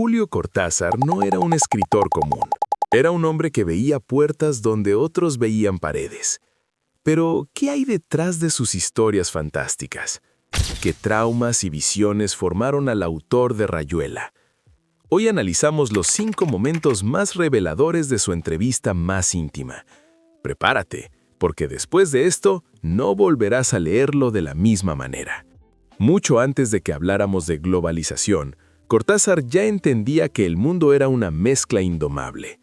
Julio Cortázar no era un escritor común. Era un hombre que veía puertas donde otros veían paredes. Pero, ¿qué hay detrás de sus historias fantásticas? ¿Qué traumas y visiones formaron al autor de Rayuela? Hoy analizamos los 5 momentos más reveladores de su entrevista más íntima. Prepárate, porque después de esto no volverás a leerlo de la misma manera. Mucho antes de que habláramos de globalización, Cortázar ya entendía que el mundo era una mezcla indomable.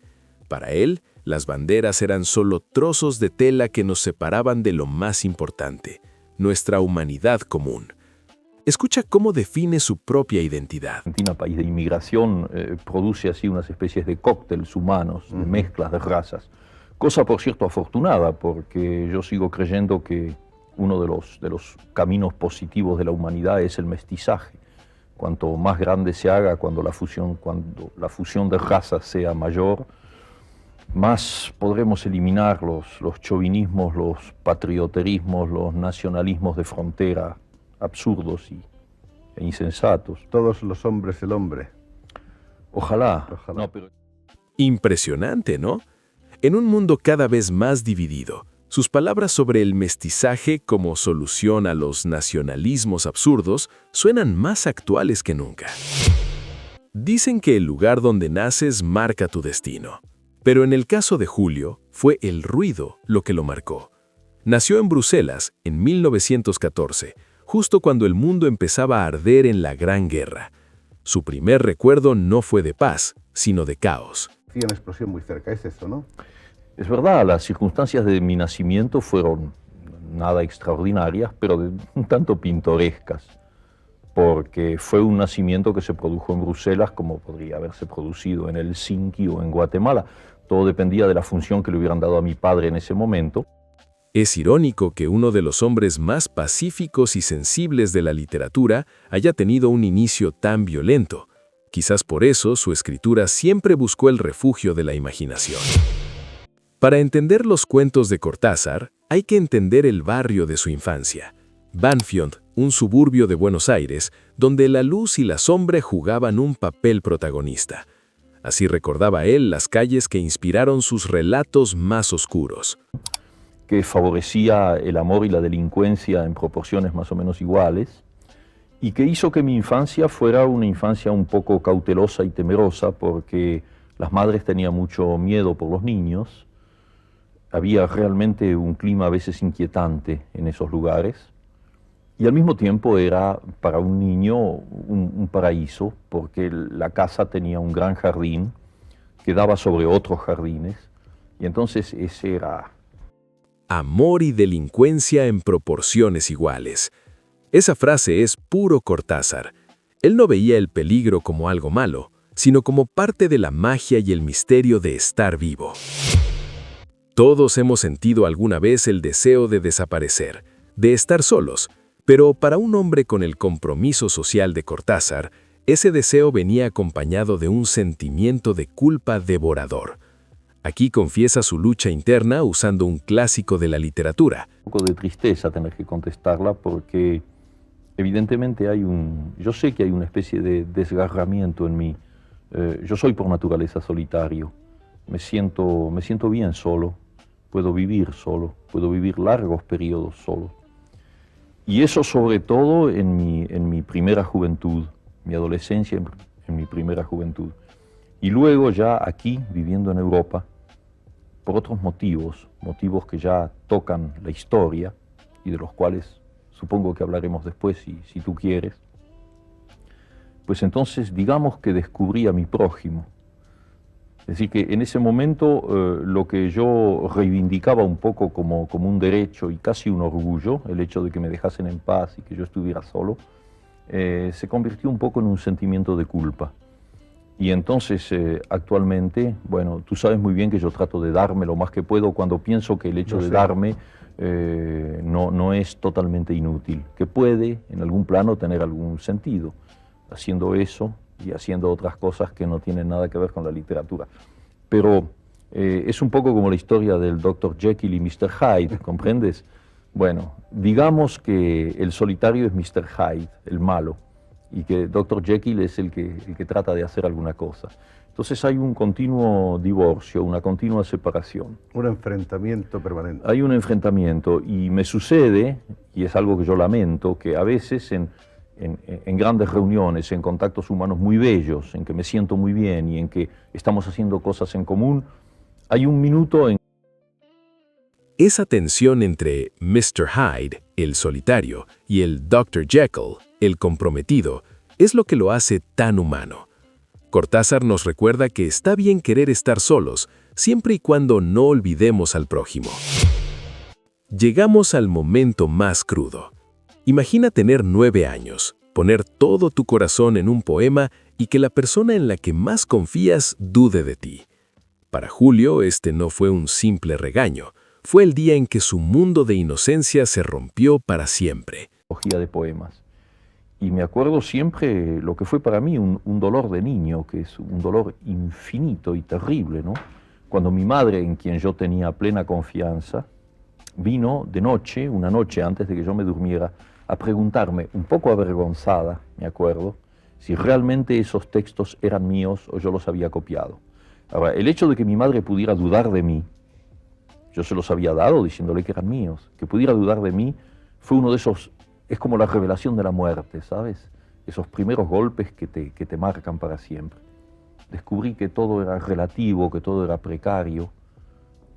Para él, las banderas eran solo trozos de tela que nos separaban de lo más importante, nuestra humanidad común. Escucha cómo define su propia identidad. Argentina, país de inmigración, produce así unas especies de cócteles humanos, de mezclas de razas. Cosa, por cierto, afortunada, porque yo sigo creyendo que uno de los caminos positivos de la humanidad es el mestizaje. Cuanto más grande se haga, cuando la fusión de razas sea mayor, más podremos eliminar los chauvinismos, los patrioterismos, los nacionalismos de frontera absurdos e insensatos. Todos los hombres el hombre. Ojalá. Ojalá. Impresionante, ¿no? En un mundo cada vez más dividido, sus palabras sobre el mestizaje como solución a los nacionalismos absurdos suenan más actuales que nunca. Dicen que el lugar donde naces marca tu destino. Pero en el caso de Julio, fue el ruido lo que lo marcó. Nació en Bruselas en 1914, justo cuando el mundo empezaba a arder en la Gran Guerra. Su primer recuerdo no fue de paz, sino de caos. Sí, una explosión muy cerca, es eso, ¿no? Es verdad, las circunstancias de mi nacimiento fueron nada extraordinarias, pero un tanto pintorescas, porque fue un nacimiento que se produjo en Bruselas como podría haberse producido en Helsinki o en Guatemala. Todo dependía de la función que le hubieran dado a mi padre en ese momento. Es irónico que uno de los hombres más pacíficos y sensibles de la literatura haya tenido un inicio tan violento. Quizás por eso su escritura siempre buscó el refugio de la imaginación. Para entender los cuentos de Cortázar, hay que entender el barrio de su infancia. Banfield, un suburbio de Buenos Aires, donde la luz y la sombra jugaban un papel protagonista. Así recordaba él las calles que inspiraron sus relatos más oscuros. Que favorecía el amor y la delincuencia en proporciones más o menos iguales, y que hizo que mi infancia fuera una infancia un poco cautelosa y temerosa, porque las madres tenían mucho miedo por los niños. Había realmente un clima a veces inquietante en esos lugares, y al mismo tiempo era para un niño un paraíso, porque la casa tenía un gran jardín que daba sobre otros jardines, y entonces ese era... Amor y delincuencia en proporciones iguales. Esa frase es puro Cortázar. Él no veía el peligro como algo malo, sino como parte de la magia y el misterio de estar vivo. Todos hemos sentido alguna vez el deseo de desaparecer, de estar solos, pero para un hombre con el compromiso social de Cortázar, ese deseo venía acompañado de un sentimiento de culpa devorador. Aquí confiesa su lucha interna usando un clásico de la literatura. Un poco de tristeza tener que contestarla porque evidentemente yo sé que hay una especie de desgarramiento en mí. Yo soy por naturaleza solitario, me siento bien solo, puedo vivir largos periodos solo. Y eso sobre todo en mi primera juventud, mi adolescencia en mi primera juventud. Y luego ya aquí, viviendo en Europa, por otros motivos que ya tocan la historia y de los cuales supongo que hablaremos después si tú quieres, pues entonces digamos que descubrí a mi prójimo. Es decir, que en ese momento lo que yo reivindicaba un poco como un derecho y casi un orgullo, el hecho de que me dejasen en paz y que yo estuviera solo, se convirtió un poco en un sentimiento de culpa. Y entonces, actualmente, bueno, tú sabes muy bien que yo trato de darme lo más que puedo cuando pienso que el hecho de darme no es totalmente inútil, que puede en algún plano tener algún sentido, haciendo eso y haciendo otras cosas que no tienen nada que ver con la literatura. Pero es un poco como la historia del Dr. Jekyll y Mr. Hyde, ¿comprendes? Bueno, digamos que el solitario es Mr. Hyde, el malo, y que Dr. Jekyll es el que trata de hacer alguna cosa. Entonces hay un continuo divorcio, una continua separación. Un enfrentamiento permanente. Hay un enfrentamiento y me sucede, y es algo que yo lamento, que a veces en grandes reuniones, en contactos humanos muy bellos, en que me siento muy bien y en que estamos haciendo cosas en común, hay un minuto en... Esa tensión entre Mr. Hyde, el solitario, y el Dr. Jekyll, el comprometido, es lo que lo hace tan humano. Cortázar nos recuerda que está bien querer estar solos, siempre y cuando no olvidemos al prójimo. Llegamos al momento más crudo. Imagina tener 9 años, poner todo tu corazón en un poema y que la persona en la que más confías dude de ti. Para Julio, este no fue un simple regaño, fue el día en que su mundo de inocencia se rompió para siempre. De poemas. Y me acuerdo siempre lo que fue para mí un dolor de niño, que es un dolor infinito y terrible, ¿no? Cuando mi madre, en quien yo tenía plena confianza, vino de noche, una noche antes de que yo me durmiera, a preguntarme, un poco avergonzada, me acuerdo, si realmente esos textos eran míos o yo los había copiado. Ahora, el hecho de que mi madre pudiera dudar de mí, yo se los había dado diciéndole que eran míos, que pudiera dudar de mí, fue uno de esos... Es como la revelación de la muerte, ¿sabes? Esos primeros golpes que te marcan para siempre. Descubrí que todo era relativo, que todo era precario,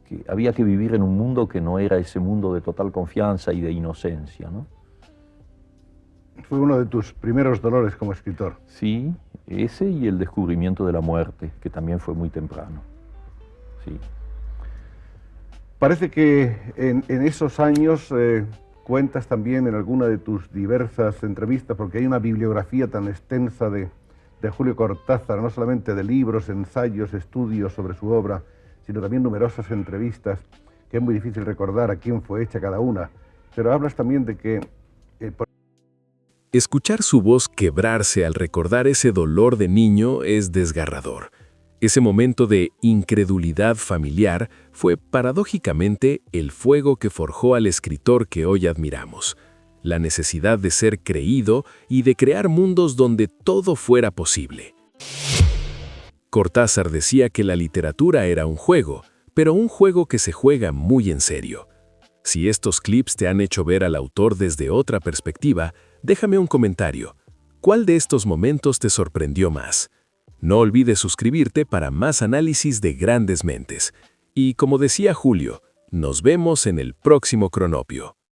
que había que vivir en un mundo que no era ese mundo de total confianza y de inocencia, ¿no? Fue uno de tus primeros dolores como escritor. Sí, ese y el descubrimiento de la muerte, que también fue muy temprano. Sí. Parece que en esos años... cuentas también en alguna de tus diversas entrevistas, porque hay una bibliografía tan extensa de Julio Cortázar, no solamente de libros, ensayos, estudios sobre su obra, sino también numerosas entrevistas, que es muy difícil recordar a quién fue hecha cada una. Pero hablas también de que... Escuchar su voz quebrarse al recordar ese dolor de niño es desgarrador. Ese momento de incredulidad familiar fue paradójicamente el fuego que forjó al escritor que hoy admiramos. La necesidad de ser creído y de crear mundos donde todo fuera posible. Cortázar decía que la literatura era un juego, pero un juego que se juega muy en serio. Si estos clips te han hecho ver al autor desde otra perspectiva, déjame un comentario. ¿Cuál de estos momentos te sorprendió más? No olvides suscribirte para más análisis de grandes mentes. Y como decía Julio, nos vemos en el próximo Cronopio.